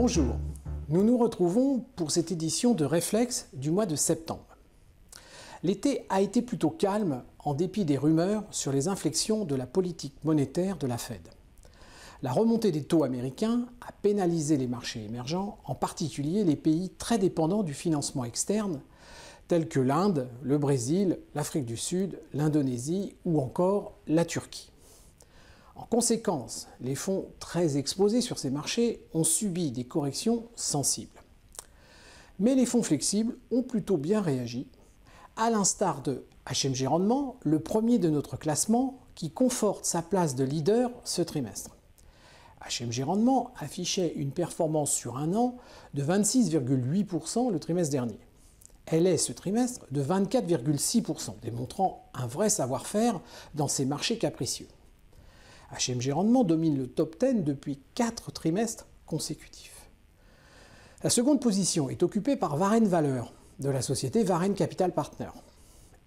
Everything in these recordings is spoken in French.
Bonjour, nous nous retrouvons pour cette édition de Réflexe du mois de septembre. L'été a été plutôt calme en dépit des rumeurs sur les inflexions de la politique monétaire de la Fed. La remontée des taux américains a pénalisé les marchés émergents, en particulier les pays très dépendants du financement externe, tels que l'Inde, le Brésil, l'Afrique du Sud, l'Indonésie ou encore la Turquie. En conséquence, les fonds très exposés sur ces marchés ont subi des corrections sensibles. Mais les fonds flexibles ont plutôt bien réagi, à l'instar de HMG Rendement, le premier de notre classement qui conforte sa place de leader ce trimestre. HMG Rendement affichait une performance sur un an de 26,8% le trimestre dernier. Elle est ce trimestre de 24,6%, démontrant un vrai savoir-faire dans ces marchés capricieux. HMG Rendement domine le top 10 depuis 4 trimestres consécutifs. La seconde position est occupée par Varenne Valeurs, de la société Varenne Capital Partners.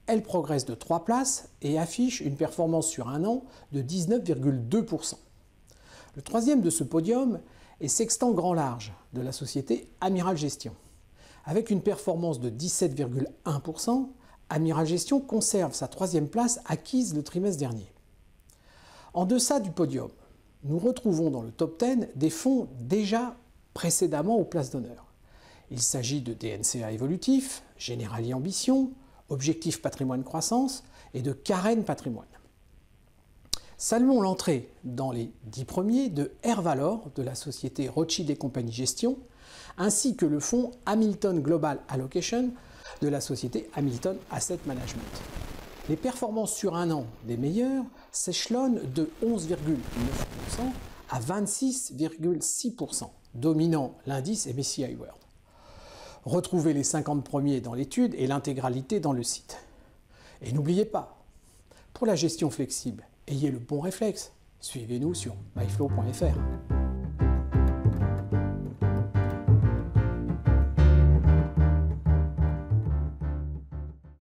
Elle progresse de 3 places et affiche une performance sur un an de 19,2%. Le troisième de ce podium est Sextant Grand Large, de la société Amiral Gestion. Avec une performance de 17,1%, Amiral Gestion conserve sa troisième place acquise le trimestre dernier. En deçà du podium, nous retrouvons dans le top 10 des fonds déjà précédemment aux places d'honneur. Il s'agit de DNCA Évolutif, Generali Ambition, Objectif Patrimoine Croissance et de Carène Patrimoine. Saluons l'entrée dans les 10 premiers de Airvalor de la société Rothschild et Compagnie Gestion, ainsi que le fonds Hamilton Global Allocation de la société Hamilton Asset Management. Les performances sur un an des meilleurs s'échelonnent de 11,9% à 26,6%, dominant l'indice MSCI World. Retrouvez les 50 premiers dans l'étude et l'intégralité dans le site. Et n'oubliez pas, pour la gestion flexible, ayez le bon réflexe. Suivez-nous sur myflow.fr.